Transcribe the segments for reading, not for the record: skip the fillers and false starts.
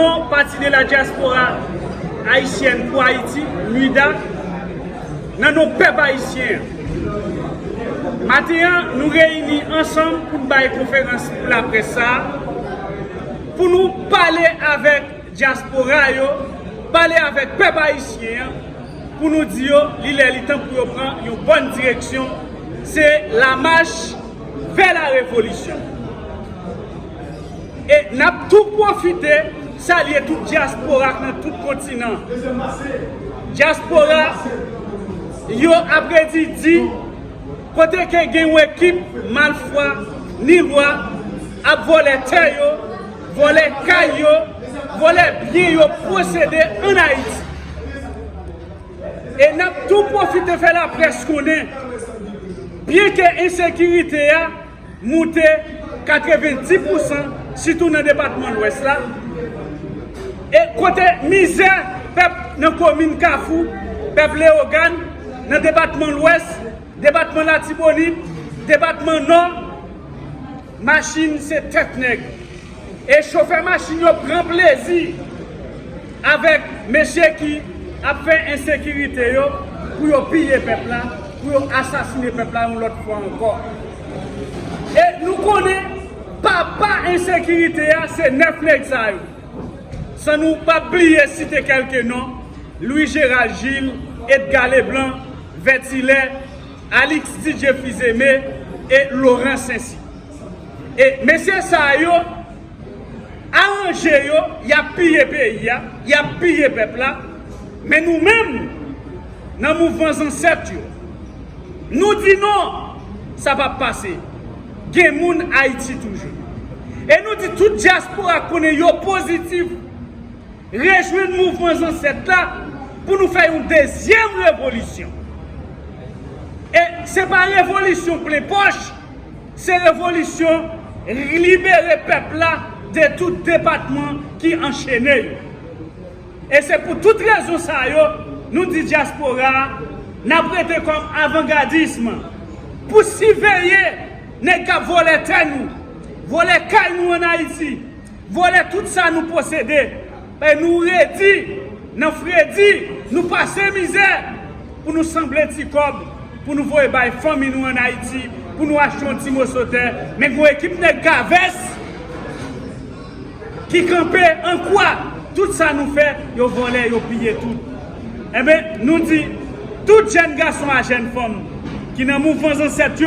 non parti de la diaspora haïtienne pour Haïti, MUDA, dans nos peuples haïtiens. Maintenant, nous réunis ensemble pour faire une conférence pour la presse, pour nous parler avec diaspora, parler avec le peuple haïtien, pour nous dire qu'il est temps pour prendre une bonne direction. C'est la marche vers la révolution. Et nous avons tout profité, saluer toute diaspora dans tout continent. Diaspora, yo après dit, côté que gen une équipe malfoi, ni roi, a volé terre, volé caillou, volé bien yo procédé en Haïti. Et nous avons tout profité de faire la presse qu'on est. Bien que l'insécurité a monté 90%, surtout dans le département de l'Ouest là. Et côté misère, peuple dans la commune Kafou, peuple Léogane, dans le département de l'Ouest, département de la Tibonite, département Nord, machine c'est tête nègre. Et chauffeur machine prend plaisir avec messieurs qui a fait insécurité pour piller le peuple là, pour assassiner le peuple là une autre fois encore. Et nous connaissons pas insécurité, c'est 9 nègres. Sans nous pas oublier citer quelques noms: Louis-Gérald Gilles, Edgar Leblanc, Vertilet, Alix DJ Fizemé et Laurent Saint-Cy. Et messieurs ça yo arrangé yo, y a pillé pays, y a pillé peuple là. Mais nous-mêmes, dans le mouvement ancêtre, nous disons non, ça va passer. Il y a Haïti toujours. Et nous disons toute diaspora connaît yo positif. Réjouir le mouvement ancêtre là pour nous faire une deuxième révolution. Et ce n'est pas une révolution pour les poches, c'est une révolution libérer le peuple là de tout département qui enchaîné. Et c'est pour toute raison ça, nous disons diaspora, nous prêté comme avant-gardisme pour surveiller les cas voler nous, voler nous en Haïti, voler tout ça nous posséder. Et nous redit, nous Freddy, nous passer misère pour nous sembler petit cob, pour nous voir les familles nous en Haïti, pour nous acheter un petit mot sauter. Mais une équipe de Gaves qui campait en quoi? Tout ça nous fait, ils volent, ils pillent tout. Eh bien, nous disons, tout jeune garçon et jeune femme qui dans le mouvement ancêtre,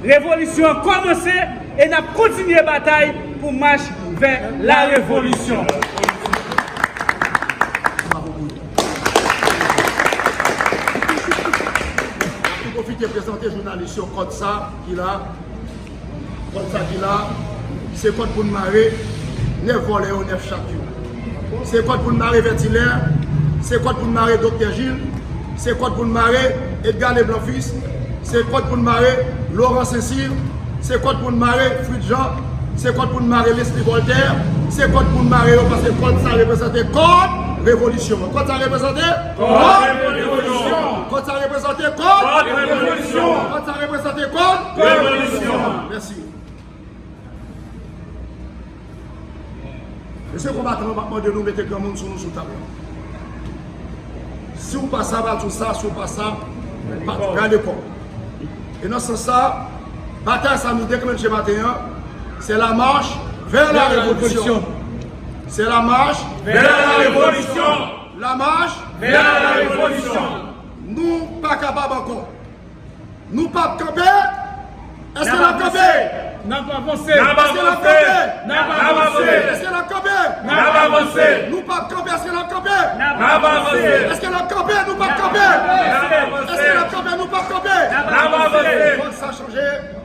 révolution a commencé et nous avons continué la bataille pour marcher vers la révolution. Je profite de présenter aux journalistes sur code ça qu'il a. Code ça qu'il a, c'est code pour nous marrer, 9 volets ou 9 chaque jour. C'est quoi pour marrer Vertilaire, c'est quoi pour marrer Dr Gilles, c'est quoi pour marrer Edgar Leblanc fils, c'est quoi pour marrer Laurent Saint-Cy, c'est quoi pour marrer Fruit Jean, c'est quoi pour marrer l'Esprit Voltaire, c'est quoi pour marrer parce que quoi ça représente code révolution. Quoi ça représente code révolution. Quoi ça représente code révolution. Quoi ça représente code révolution. Merci. Monsieur le combattant, on va demander de nous mettre grand monde sur nous sous table. Si vous passez à tout ça, si vous passez à regardez quoi. Et dans ce sens, la bataille ça nous déclenche matin, c'est la marche vers la révolution. C'est la marche vers la révolution. La marche vers la révolution. Nous pas capables encore. Nous pas camper. Est-ce que nous campé? N'a pas avancé. Est-ce que nous campé? N'a pas avancé. Est-ce que nous campé? N'a pas avancé. Nous pas camper. Est-ce que nous campé? N'a pas avancé. Est-ce que nous campé? Nous pas camper. Est-ce que nous campé? Nous pas camper. N'a pas avancé. Faut que ça change.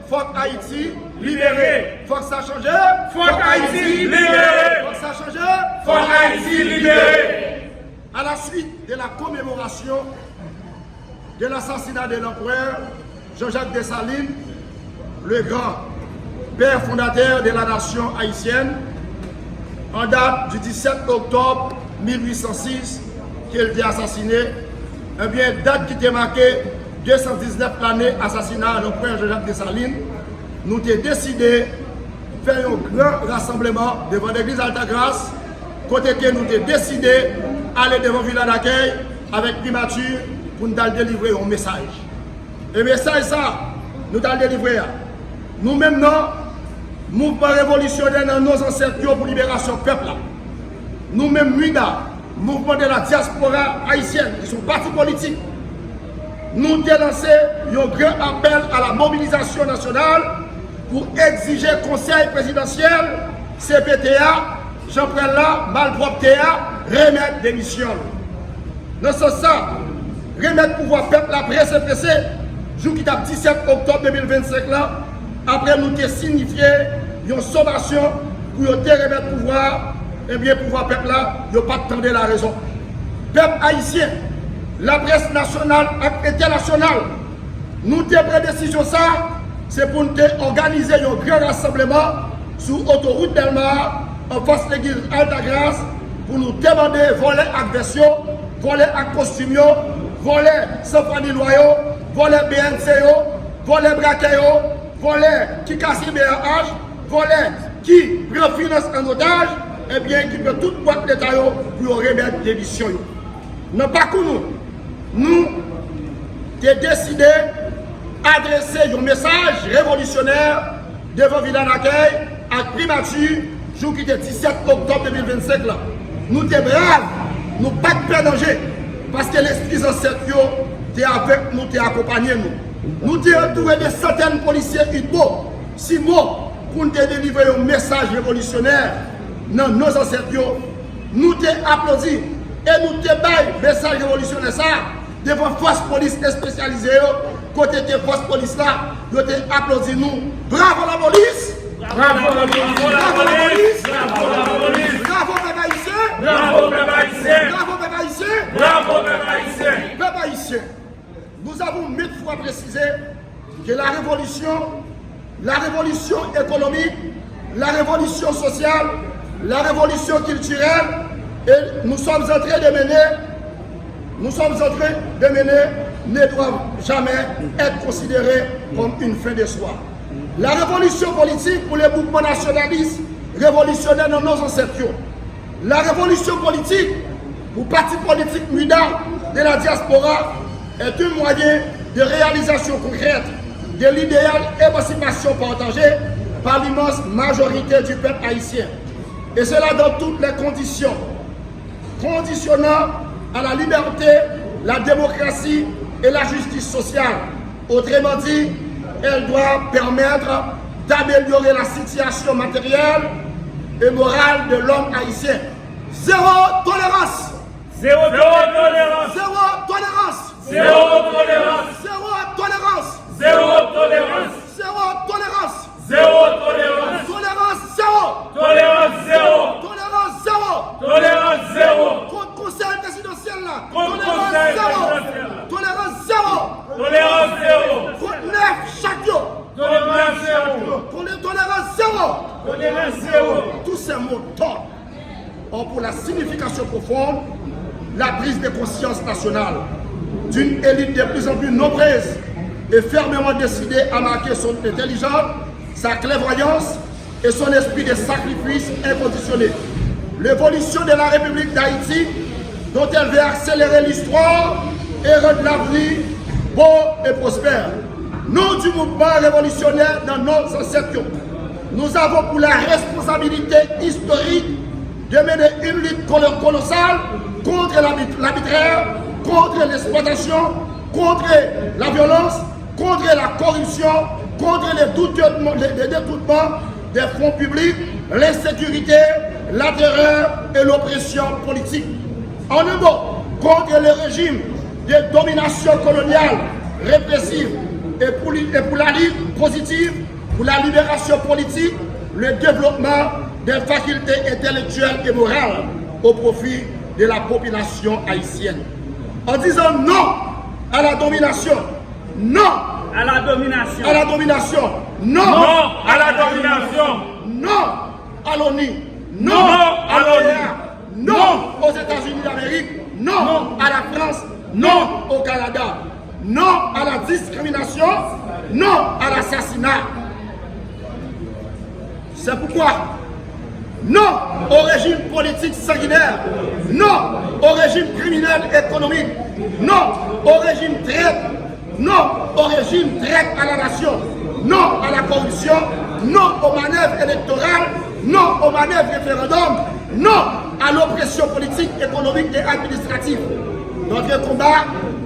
Faut que Haïti libéré. Faut que ça change. Faut que Haïti libéré. Faut que ça change. Faut que Haïti libéré. À la suite de la commémoration de l'assassinat de l'empereur Jean-Jacques Dessalines, le grand père fondateur de la nation haïtienne, en date du 17 octobre 1806, qu'il a été assassiné, eh bien, date qui était marquée 219 années assassinat de l'empereur Jean-Jacques Dessalines, nous avons décidé de faire un grand rassemblement devant l'église Altagrace côté que nous avons décidé d'aller devant le village d'accueil avec primature pour nous délivrer un message. Et message ça, nous allons délivrer. Nous-mêmes, mouvement révolutionnaire dans nos ancêtres pour libération du peuple. Nous-mêmes, MUDA, mouvement de la diaspora haïtienne, qui sont partis politiques, nous avons lancé un grand appel à la mobilisation nationale pour exiger conseil présidentiel, CPTA, Jean-Prélat, Malpropre-TA, remettre démission. Dans ce sens, remettre pouvoir peuple après CPC, jour qui est 17 octobre 2025 là, après nous avons signifié une sommation pour remettre pouvoir, et bien pouvoir peuple là, il n'y a pas de temps de la raison. Peuple haïtien, la presse nationale et internationale, nous avons pris décision ça, c'est pour nous organiser un grand rassemblement sur l'autoroute Delmar, en face de l'église Altagrace, pour nous demander voler agression, voler à costume, voler Symphony Loyaux, voler BNC, voler Braquet, voler qui casse BRH, voler qui prend finance en otage, et bien qui peut toute boîte d'État pour remettre démission. Non pas que nous avons décidé d'adresser un message révolutionnaire devant le village d'accueil à primature, jour qui était 17 octobre 2025. Là. Nous sommes braves, nous pas de peur danger, parce que l'esprit ancêtre est avec nous, est accompagné nous. Nous avons entouré des centaines de policiers UDBO, 6 mots, pour nous délivrer un message révolutionnaire dans nos ancêtres. Nous avons applaudi et nous avons un message révolutionnaire ça, devant force police spécialisée, côté de force police là, nous avons applaudi nous. Bravo la police! Bravo la police! Bravo la police! Bravo la police! Bravo peuple haïtien! Bravo peuple haïtien! Bravo peuple haïtien! Bravo peuple haïtien! Peuple haïtien, nous avons mille fois précisé que la révolution économique, la révolution sociale, la révolution culturelle, et nous sommes en train de mener, ne doivent jamais être considérées comme une fin de soi. La révolution politique pour les mouvements nationalistes révolutionnaires dans nos ancêtres. La révolution politique pour le parti politique MUDA de la diaspora est un moyen de réalisation concrète de l'idéal émancipation partagée par l'immense majorité du peuple haïtien. Et cela dans toutes les conditions, conditionnant à la liberté, la démocratie et la justice sociale. Autrement dit, elle doit permettre d'améliorer la situation matérielle et morale de l'homme haïtien. Zéro tolérance! Zéro tolérance! Zéro tolérance! Zéro tolérance! Zéro tolérance! Zéro tolérance! Zéro tolérance! Zéro tolérance! Tolérance zéro! Tolérance zéro! Tolérance zéro! Tolérance zéro! Contre conseil présidentiel là! Contre Tolérance conseil zéro! présidentiel. Tolérance zéro! Tolérance zéro! Contre 9 chaque jour! Tolérance zéro! Tolérance zéro! Tolérance zéro! Tous ces mots torts ont pour la signification profonde la prise de conscience nationale d'une élite de plus en plus nombreuse et fermement décidée à marquer son intelligence, sa clairvoyance et son esprit de sacrifice inconditionnel. L'évolution de la République d'Haïti, dont elle veut accélérer l'histoire et rendre l'avenir beau et prospère. Nous, du mouvement révolutionnaire dans nos ancêtres, nous avons pour la responsabilité historique de mener une lutte colossale contre l'arbitraire, contre l'exploitation, contre la violence, contre la corruption, contre les détournements des fonds publics, l'insécurité, la terreur et l'oppression politique. En un mot, contre le régime de domination coloniale répressive et pour la lutte positive, pour la libération politique, le développement des facultés intellectuelles et morales au profit de la population haïtienne. En disant non à la domination, non À la domination! à la domination, non Non à la domination! non à l'ONU, non à à l'ONU. l'OEA, non aux États-Unis d'Amérique, non à la France, non au Canada, non à la discrimination, non à l'assassinat. C'est pourquoi, non au régime politique sanguinaire. Non au régime criminel économique. Non au régime traite. Non au régime traite à la nation. Non à la corruption. Non aux manœuvres électorales. Non aux manœuvres référendum. Non à l'oppression politique, économique et administrative. Notre combat,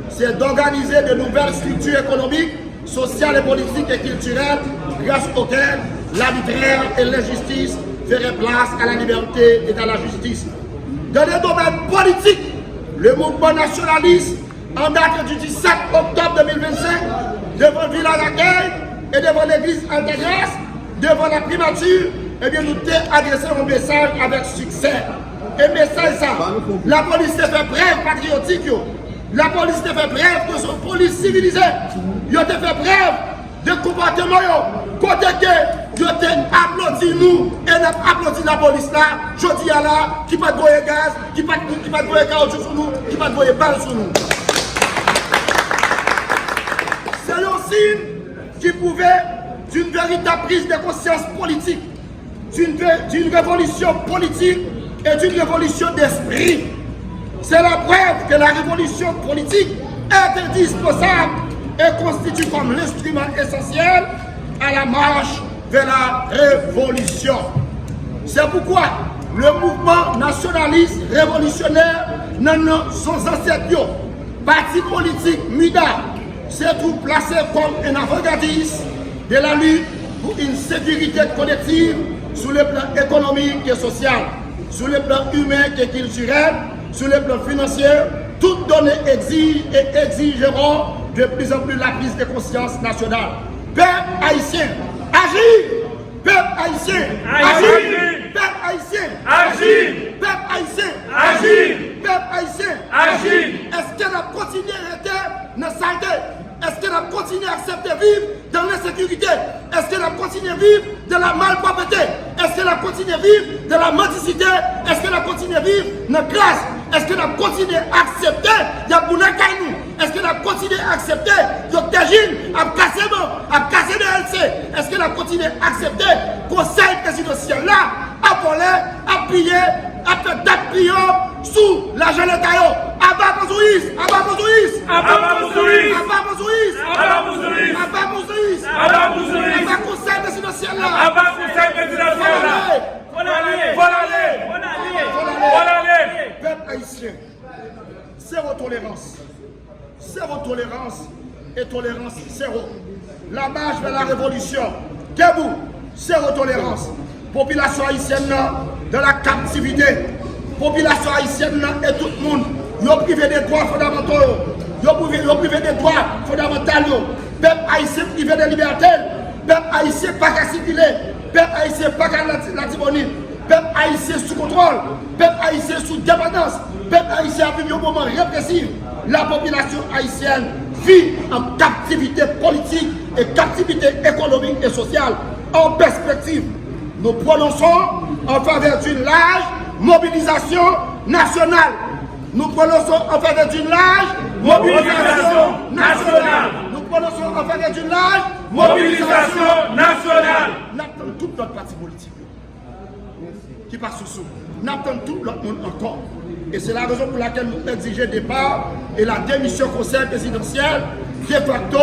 c'est d'organiser de nouvelles structures économiques, sociales et politiques et culturelles grâce auxquelles l'arbitraire et l'injustice feraient place à la liberté et à la justice. Dans les domaines politiques, le mouvement nationaliste, en date du 17 octobre 2025, devant le village d'accueil et devant l'église Alta-Grâce, devant la primature, eh bien, nous t'avons adressé un message avec succès. Et message ça, la police te fait preuve patriotique, la police te fait preuve de son police civilisée, ils te fait preuve de comportement, côté que ils applaudi nous et nous applaudi la police là, je dis à là, qui pas de gaz, qui pas de caoutchouc sur nous, qui pas de balle sur nous. C'est un signe qui prouvait d'une véritable prise de conscience politique, d'une révolution politique et d'une révolution d'esprit. C'est la preuve que la révolution politique est indispensable et constitue comme l'instrument essentiel à la marche vers la révolution. C'est pourquoi le mouvement nationaliste révolutionnaire dans son ancêtre, parti politique MUDA, s'est tout placé comme un avant-gardiste de la lutte pour une sécurité collective sur le plan économique et social, sur le plan humain et culturel, sur le plan financier. Toutes données exigent et exigeront de plus en plus la prise de conscience nationale. Peuple haïtien, agir! Peuple haïtien, agir! Peuple haïtien, agir! Peuple haïtien, agir! Peuple haïtien, agir! Est-ce qu'on a continué à rester dans la saleté? Est-ce qu'on a continué à accepter vivre dans l'insécurité? Est-ce qu'on a continué à vivre dans la malpropreté? Est-ce qu'on a continué à vivre dans la mendicité? Est-ce qu'on a continué à vivre dans la classe? Est-ce qu'on a continué à accepter de Bounakaïnou? Est-ce qu'on a continué à accepter Dr. Gilles à casser de LC? Est-ce qu'on a continué à accepter le conseil présidentiel là, à voler, à piller, à faire date prière sous l'argent de l'État? Abba Bozouis, Abba Bozouis, Abba Bozouis, Abba Bozouis, Abba Bozouis, Abba Bozouis, Abba Bozouis, Abba conseil présidentiel là, Abba conseil présidentiel là. Voilà. Peuple haïtien, zéro tolérance. Zéro tolérance et tolérance zéro. La marche vers la révolution. Debout, zéro tolérance. Population haïtienne dans la captivité. Population haïtienne et tout le monde. Ils ont privé des droits fondamentaux. Ils ont privé des droits fondamentaux. Peuple haïtien privé de liberté. Peuple haïtien pas qu'à circuler. Peuple haïtien pas qu'à la disponible. Peuple haïtien sous contrôle. Peuple haïtien sous dépendance. Peuple haïtien a vécu un moment répressif. La population haïtienne vit en captivité politique et captivité économique et sociale. En perspective, nous prononçons en faveur d'une large mobilisation nationale. Nous prononçons en faveur d'une large mobilisation nationale. Nous prononçons en faveur d'une large mobilisation nationale. Nous attendons tout notre parti politique qui passe sous. Nous attendons tout l'autre monde encore. Et c'est la raison pour laquelle nous exigeons départ et la démission conseil présidentiel de facto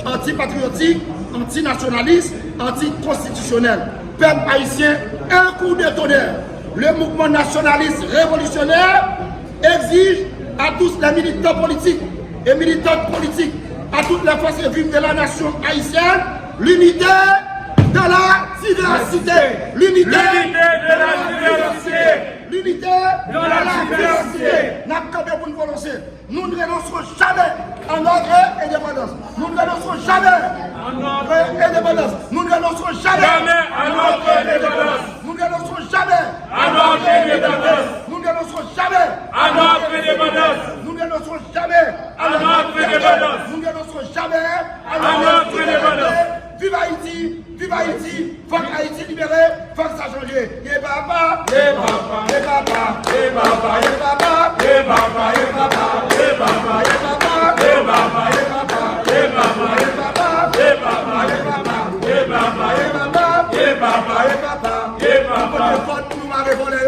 anti-patriotique, anti-nationaliste, anti-constitutionnel. Peuple haïtien, un coup de tonnerre. Le mouvement nationaliste révolutionnaire exige à tous les militants politiques et militantes politiques, à toutes les forces vives de la nation haïtienne, l'unité de la diversité. L'unité de la diversité. L'unité de la diversité. Nous pour nous prononcer. Nous ne renoncerons jamais à notre indépendance. Nous ne renoncerons jamais à notre indépendance. Nous ne renoncerons jamais à notre indépendance. Nous ne renoncerons jamais à notre indépendance. Nous ne renoncerons jamais à notre indépendance. Nous ne renoncerons jamais à notre indépendance. Nous ne renoncerons jamais à notre indépendance. Vive Haïti, vive Haïti, fuck Haïti libéré, fuck ça changer. Et papa, et papa, et papa, et papa, et papa, et papa, et papa, et papa, et papa, et papa, et papa, et papa, et papa, et papa, et papa, et papa, et papa, et papa, et papa, et papa, nous m'avons volé.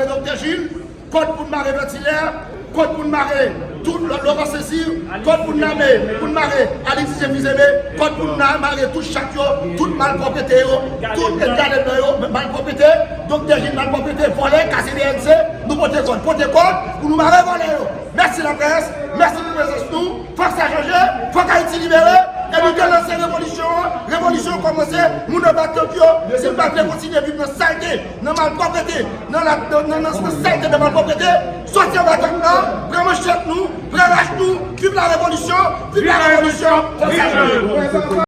marrer Dr. Gilles, code pour marrer Ventilaire, code pour marrer tout Laurent Cécile, code pour marrer Alexis Vizemé, code pour marrer tout chaque tout malpropreté, tout malpropreté, Dr. Gilles malpropreté, volé, casser les NC, nous porter code pour nous marrer voler. Merci la presse, merci pour la présence nous, faut que ça change, faut qu'Haïti libéré. Et nous avons lancé révolution commencé, nous ne battons que si nous ne continuer à vivre dans la saleté, dans la malpropreté, dans la saleté de la malpropreté, sortir de la là, vraiment chèque nous, relâche nous, vive la révolution,